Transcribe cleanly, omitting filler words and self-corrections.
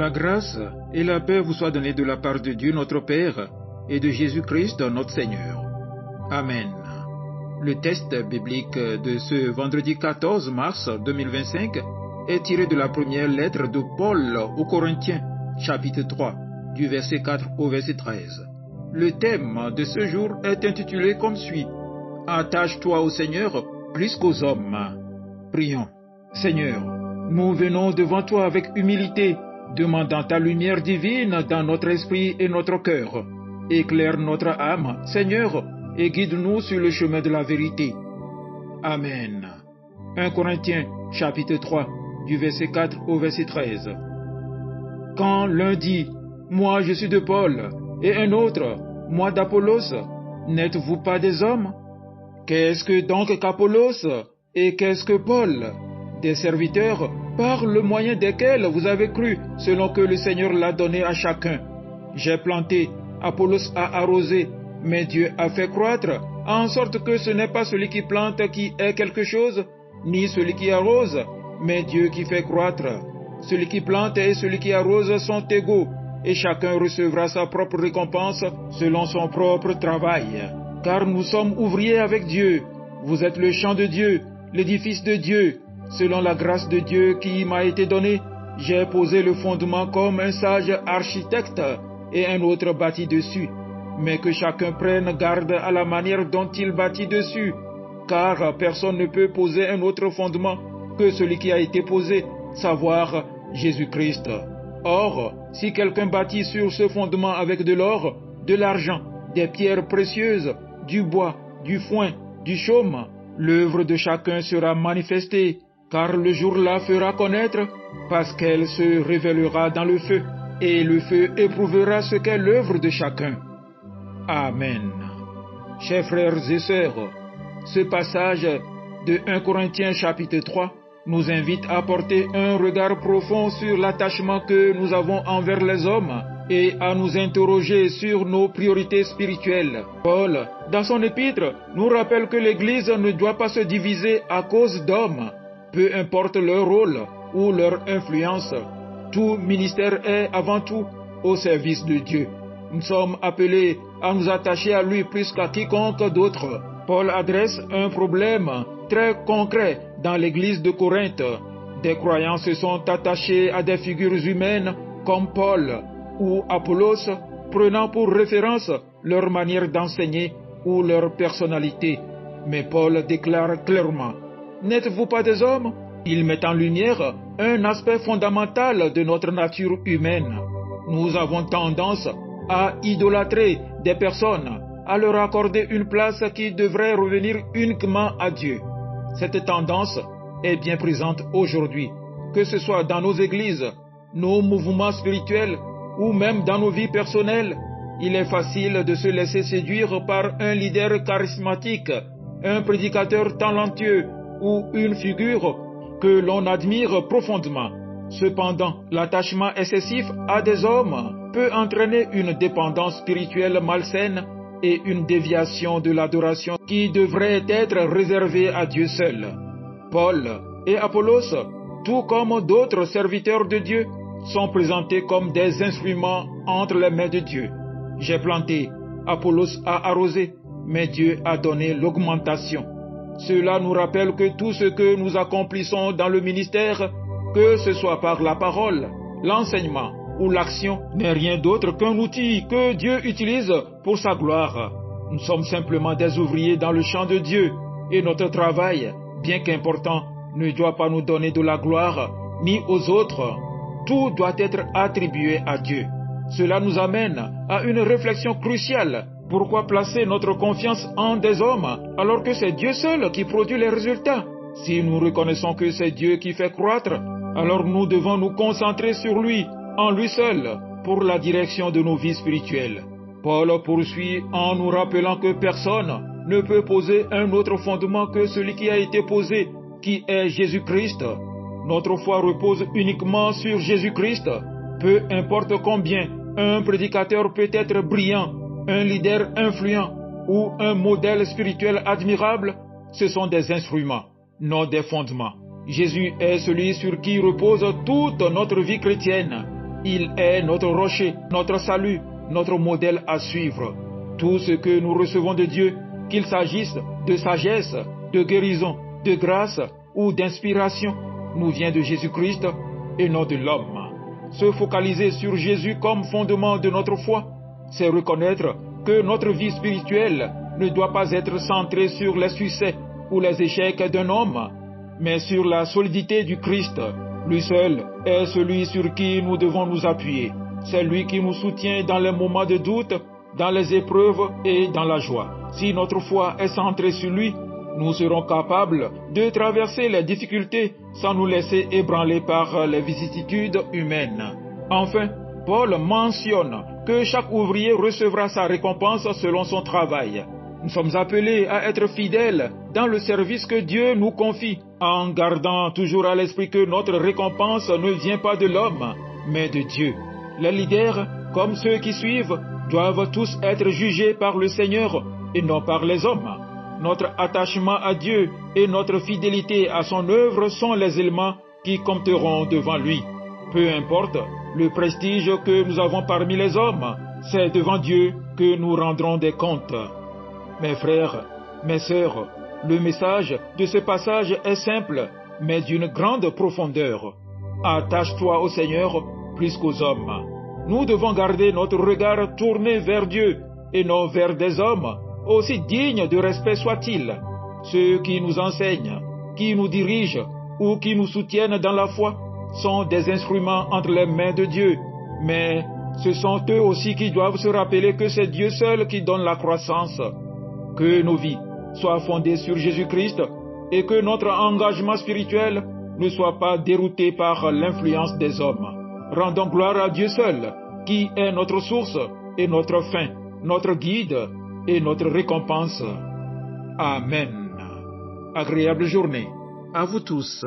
la grâce et la paix vous soient données de la part de Dieu notre Père et de Jésus-Christ notre Seigneur. Amen. Le texte biblique de ce vendredi 14 mars 2025 est tiré de la première lettre de Paul aux Corinthiens, chapitre 3, du verset 4 au verset 13. Le thème de ce jour est intitulé comme suit: Attache-toi au Seigneur plus qu'aux hommes. Prions. Seigneur, nous venons devant toi avec humilité, demandant ta lumière divine dans notre esprit et notre cœur. Éclaire notre âme, Seigneur, et guide-nous sur le chemin de la vérité. Amen. 1 Corinthiens, chapitre 3, du verset 4 au verset 13. Quand l'un dit « Moi je suis de Paul » et un autre « Moi d'Apollos », n'êtes-vous pas des hommes? Qu'est-ce que donc qu'Apollos et qu'est-ce que Paul? Des serviteurs par le moyen desquels vous avez cru, selon que le Seigneur l'a donné à chacun. J'ai planté, Apollos a arrosé, mais Dieu a fait croître, en sorte que ce n'est pas celui qui plante qui est quelque chose, ni celui qui arrose, mais Dieu qui fait croître. Celui qui plante et celui qui arrose sont égaux, et chacun recevra sa propre récompense selon son propre travail. Car nous sommes ouvriers avec Dieu. Vous êtes le champ de Dieu, l'édifice de Dieu. Selon la grâce de Dieu qui m'a été donnée, j'ai posé le fondement comme un sage architecte et un autre bâtit dessus. Mais que chacun prenne garde à la manière dont il bâtit dessus, car personne ne peut poser un autre fondement que celui qui a été posé, savoir Jésus-Christ. Or, si quelqu'un bâtit sur ce fondement avec de l'or, de l'argent, des pierres précieuses, du bois, du foin, du chaume, l'œuvre de chacun sera manifestée, car le jour la fera connaître, parce qu'elle se révélera dans le feu, et le feu éprouvera ce qu'est l'œuvre de chacun. Amen. Chers frères et sœurs, ce passage de 1 Corinthiens chapitre 3 nous invite à porter un regard profond sur l'attachement que nous avons envers les hommes et à nous interroger sur nos priorités spirituelles. Paul, dans son épître, nous rappelle que l'Église ne doit pas se diviser à cause d'hommes, peu importe leur rôle ou leur influence. Tout ministère est avant tout au service de Dieu. Nous sommes appelés à nous attacher à lui plus qu'à quiconque d'autre. Paul adresse un problème très concret dans l'église de Corinthe. Des croyants se sont attachés à des figures humaines comme Paul ou Apollos, prenant pour référence leur manière d'enseigner ou leur personnalité. Mais Paul déclare clairement: N'êtes-vous pas des hommes? Il met en lumière un aspect fondamental de notre nature humaine. Nous avons tendance à idolâtrer des personnes, à leur accorder une place qui devrait revenir uniquement à Dieu. Cette tendance est bien présente aujourd'hui, que ce soit dans nos églises, nos mouvements spirituels ou même dans nos vies personnelles. Il est facile de se laisser séduire par un leader charismatique, un prédicateur talentueux ou une figure que l'on admire profondément. Cependant, l'attachement excessif à des hommes peut entraîner une dépendance spirituelle malsaine et une déviation de l'adoration qui devrait être réservée à Dieu seul. Paul et Apollos, tout comme d'autres serviteurs de Dieu, sont présentés comme des instruments entre les mains de Dieu. J'ai planté, Apollos a arrosé, mais Dieu a donné l'augmentation. Cela nous rappelle que tout ce que nous accomplissons dans le ministère, que ce soit par la parole, l'enseignement ou l'action, n'est rien d'autre qu'un outil que Dieu utilise pour sa gloire. Nous sommes simplement des ouvriers dans le champ de Dieu et notre travail, bien qu'important, ne doit pas nous donner de la gloire ni aux autres. Tout doit être attribué à Dieu. Cela nous amène à une réflexion cruciale. Pourquoi placer notre confiance en des hommes alors que c'est Dieu seul qui produit les résultats? Si nous reconnaissons que c'est Dieu qui fait croître, alors nous devons nous concentrer sur lui, en lui seul, pour la direction de nos vies spirituelles. Paul poursuit en nous rappelant que personne ne peut poser un autre fondement que celui qui a été posé, qui est Jésus-Christ. Notre foi repose uniquement sur Jésus-Christ. Peu importe combien un prédicateur peut être brillant, un leader influent ou un modèle spirituel admirable, ce sont des instruments, non des fondements. Jésus est celui sur qui repose toute notre vie chrétienne. Il est notre rocher, notre salut, notre modèle à suivre. Tout ce que nous recevons de Dieu, qu'il s'agisse de sagesse, de guérison, de grâce ou d'inspiration, nous vient de Jésus-Christ et non de l'homme. Se focaliser sur Jésus comme fondement de notre foi, c'est reconnaître que notre vie spirituelle ne doit pas être centrée sur les succès ou les échecs d'un homme, mais sur la solidité du Christ. Lui seul est celui sur qui nous devons nous appuyer. C'est lui qui nous soutient dans les moments de doute, dans les épreuves et dans la joie. Si notre foi est centrée sur lui, nous serons capables de traverser les difficultés sans nous laisser ébranler par les vicissitudes humaines. Enfin, Paul mentionne que chaque ouvrier recevra sa récompense selon son travail. Nous sommes appelés à être fidèles dans le service que Dieu nous confie, en gardant toujours à l'esprit que notre récompense ne vient pas de l'homme, mais de Dieu. Les leaders, comme ceux qui suivent, doivent tous être jugés par le Seigneur et non par les hommes. Notre attachement à Dieu et notre fidélité à son œuvre sont les éléments qui compteront devant lui. Peu importe le prestige que nous avons parmi les hommes, c'est devant Dieu que nous rendrons des comptes. Mes frères, mes sœurs, le message de ce passage est simple, mais d'une grande profondeur. Attache-toi au Seigneur plus qu'aux hommes. Nous devons garder notre regard tourné vers Dieu et non vers des hommes, aussi dignes de respect soient-ils. Ceux qui nous enseignent, qui nous dirigent ou qui nous soutiennent dans la foi sont des instruments entre les mains de Dieu, mais ce sont eux aussi qui doivent se rappeler que c'est Dieu seul qui donne la croissance. Que nos vies soient fondées sur Jésus-Christ et que notre engagement spirituel ne soit pas dérouté par l'influence des hommes. Rendons gloire à Dieu seul, qui est notre source et notre fin, notre guide et notre récompense. Amen. Agréable journée à vous tous.